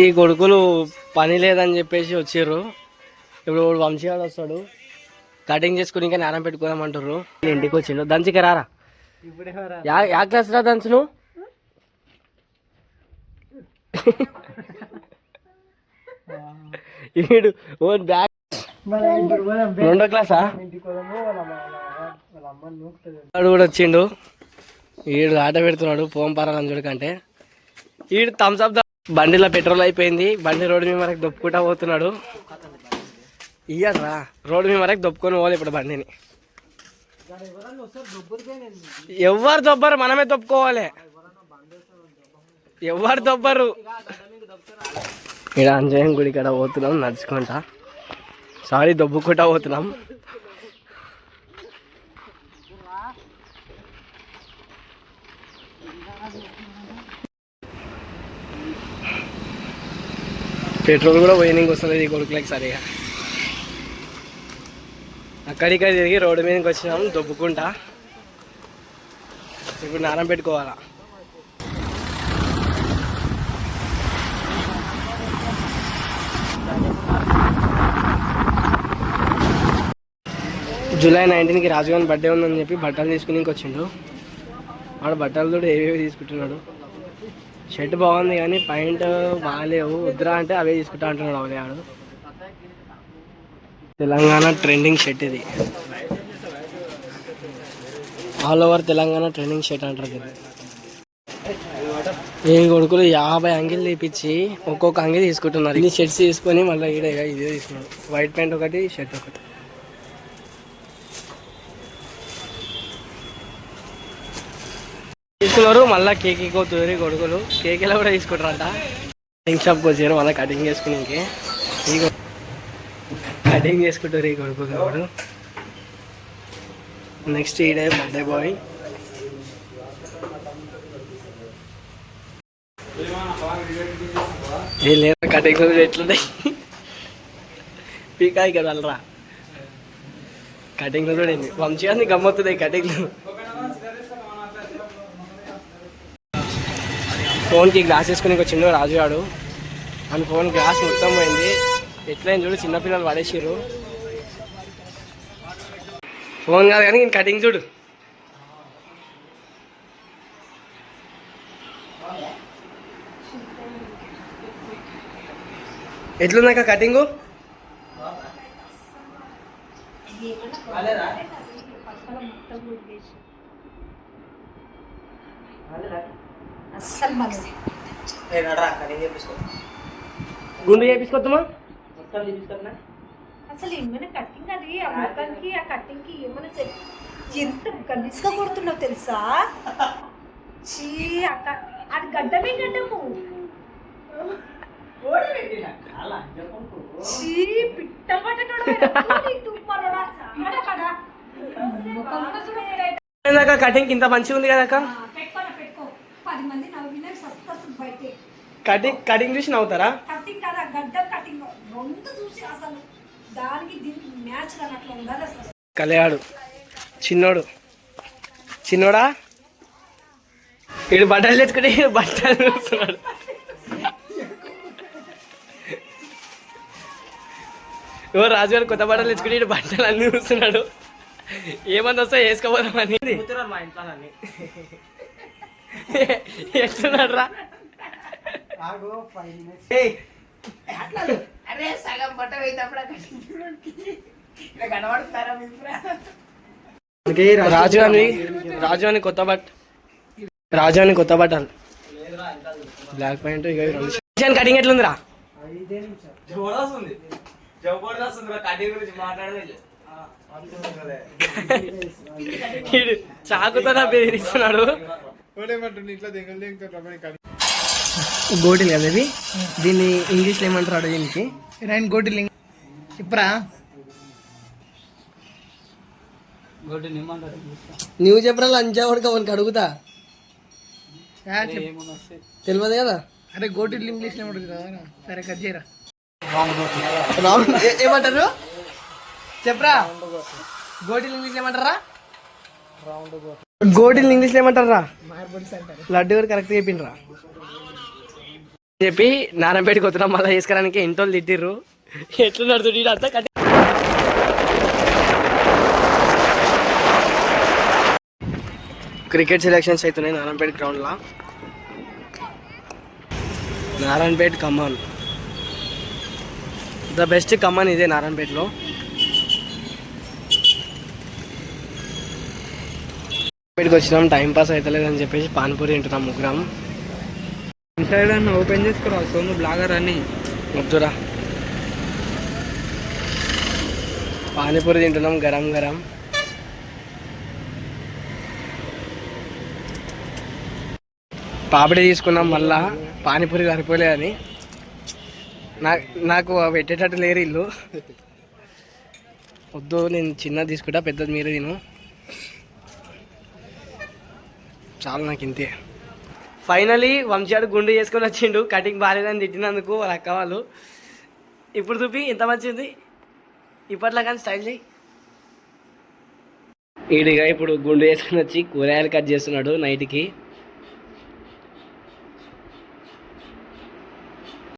ఈ కొడుకులు పని లేదని చెప్పేసి వచ్చిర్రు. ఇప్పుడు వంశీగాడు వస్తాడు, కటింగ్ చేసుకుని ఇంకా నేరం పెట్టుకోదామంటారు. ఇంటికి వచ్చిండు. దంచిక రారా, యా క్లాస్ రా దంచు నువ్వు? ఈడు బ్యాగ్ 2వ క్లాసా? వాడు కూడా వచ్చిండు. ఈడు ఆట పెడుతున్నాడు పోంపారాలని చూడకంటే. ఈడు థమ్స్అప్ బండిలో పెట్రోల్ అయిపోయింది. బండి రోడ్డు మీద మనకి దొప్పుకుంటా పోతున్నాడు. ఇయ్యరా రోడ్డు మీద మనకి దొప్పుకొని పోవాలి ఇప్పుడు బండిని. ఎవరు దొబ్బరు, మనమే దొప్పుకోవాలి. ఎవరు దొబ్బరు. ఇక్కడ అంజయం గుడి కాడ పోతున్నాం నడుచుకుంటా. సారీ దొబ్బుకుంటా పోతున్నాం. పెట్రోల్ కూడా పోయినాక వస్తుంది ఈ కొడుకులకి సరిగా. అక్కడిక్కడ తిరిగి రోడ్డు మీదకి వచ్చినాం దొబ్బుకుంటా. ఇప్పుడు నారం పెట్టుకోవాలా. జూలై 19కి రాజుగారి బర్త్డే ఉందని చెప్పి బట్టలు తీసుకుని వచ్చిండు. వాడు బట్టలు కూడా ఏవేవి తీసుకుంటున్నాడు. షర్ట్ బాగుంది కానీ పాయింట్ బాగాలేవు, వద్దురా అంటే అవే తీసుకుంటా అంటున్నాడు. అవే ఆడు తెలంగాణ ట్రెండింగ్ షర్ట్ ఇది. All over Telangana trending shirt అంటారు ఇది. ఈ కొడుకులు 50 అంగిల్ తీపిచ్చి ఒక్కొక్క అంగిల్ తీసుకుంటున్నారు. ఇన్ని షర్ట్స్ తీసుకొని మళ్ళీ ఇదే తీసుకున్నారు. వైట్ ప్యాంట్ ఒకటి, షర్ట్ ఒకటి తీసుకున్నారు. మళ్ళీ కేక్ కోతురు కొడుకులు. కేకీలో కూడా తీసుకుంటారంట. కటింగ్ షాప్కి వచ్చారు మళ్ళీ కటింగ్ చేసుకుని. కటింగ్ చేసుకుంటారు ఈ కొడుకు కాబట్టి. నెక్స్ట్ ఈడే బర్త్డే బాయ్. ఏ లేదా కటింగ్ ఎట్లున్నాయి పీకాయి కదా వాళ్ళరా. కటింగ్లో కూడా ఏంది వంశీయాన్ని గమ్మవుతుంది కటింగ్లు. ఫోన్కి గ్లాస్ వేసుకుని వచ్చిండు రాజు గాడు. అని ఫోన్ గ్లాస్ మొత్తం పోయింది. ఎట్లయింది చూడు, చిన్నపిల్లలు పడేసిర్రు. ఫోన్ కాదు కానీ కటింగ్ చూడు. ఎట్లున్నాక కటింగు? గుండు చేపించుకోద్దామా? అసలు ఏమైనా కట్టింగ్ అది ఆ మొత్తానికి ఆ కట్టింగ్ కి ఏమైనా ఎంత గలీజ్గా కొడుతున్నావు తెలుసా? చీ అక్క అది గడ్డమే గడ్డము. చీ పిట్ట పట్టడం కటింగ్ ఇంత మంచిగా ఉంది కదా. పెట్టుకో 10 మంది నవ్విన బయటే. కటింగ్ చూసి నవ్వుతారా? కటింగ్ కదా గడ్డ కటింగ్ రెండు చూసి అసలు దానికి దీనికి మ్యాచ్ అన్నట్లు ఉండాలి. అసలు కళ్యాడు చిన్నోడా ఇడు బట్టలు తెచ్చుకుంటే బట్టలు చూస్తున్నాడు. ఎవరు రాజుగారు కొత్త బట్టలు తెచ్చుకుంటే ఇటు బట్టలు అన్ని చూస్తున్నాడు. ఏమన్నా వస్తా వేసుకోపోదామని. మా ఇంట్లో ఎట్లున్నాడు రా? రాజు అని కొత్త బట్టలు బ్లాక్ ప్యాంట్. ఇక కటింగ్ ఎట్లుందిరా? చాకుతో బెదిరిస్తున్నాడు. గోటిల్ కదా ఇది. దీన్ని ఇంగ్లీష్లో ఏమంటారు దీనికి? గోటిల్ చెప్పరా? నువ్వు చెప్పరా? లంచా ఉడక వానికి అడుగుతా తెలియదు కదా. అరే గోటిల్ ఇంగ్లీష్ ఏమంటుంది కదా. సరే కట్ చేయరా. ఏమంటారు చెప్పరా? గోటిల్ ఇంగ్లీష్ ఏమంటారా? గోటిల్ ఇంగ్లీష్ ఏమంటారా? లడ్డు గారు కరెక్ట్ చెప్పిండ్రా. చెప్పి నారాయణపేటకి వస్తున్నాం మళ్ళీ వేసుకోవడానికి ఇంట్లో తిట్టిర్రు. ఎట్లున్నాడు చూడు అంతా కట్టి. క్రికెట్ సెలెక్షన్స్ అవుతున్నాయి నారాయణపేట గ్రౌండ్లో. నారాయణపేట ఖమ్మం, ద బెస్ట్ ఖమ్మం ఇదే నారాయణపేటలో. ఇక్కడికి వచ్చినాం, టైం పాస్ అవుతలేదని చెప్పేసి పానీపూరి తింటున్నాం ముగ్గురం. ఇన్స్టాగ్రామ్ ఓపెన్ చేసుకురా సోను బ్లాగర్ అని. వద్దురా, పానీపూరి తింటున్నాం గరం గరం. పాపడి తీసుకున్నాం, మళ్ళా పానీపూరి సరిపోలేదని. నాకు పెట్టేటట్టు లేరు ఇల్లు. వద్దు, నేను చిన్నది తీసుకుంటా, పెద్దది మీరే తిను. చాలు నాకు ఇంతే. ఫైనలీ వంశాడు గుండు చేసుకొని వచ్చిండు, కటింగ్ బాగాలేదని తిట్టినందుకు వాళ్ళ అక్క వాళ్ళు. ఇప్పుడు చూపి ఎంత మంచిది, ఇప్పట్లో కానీ స్టైల్ చేయి. ఈడిగా ఇప్పుడు గుండు చేసుకుని వచ్చి కూరగాయలు కట్ చేస్తున్నాడు నైట్కి.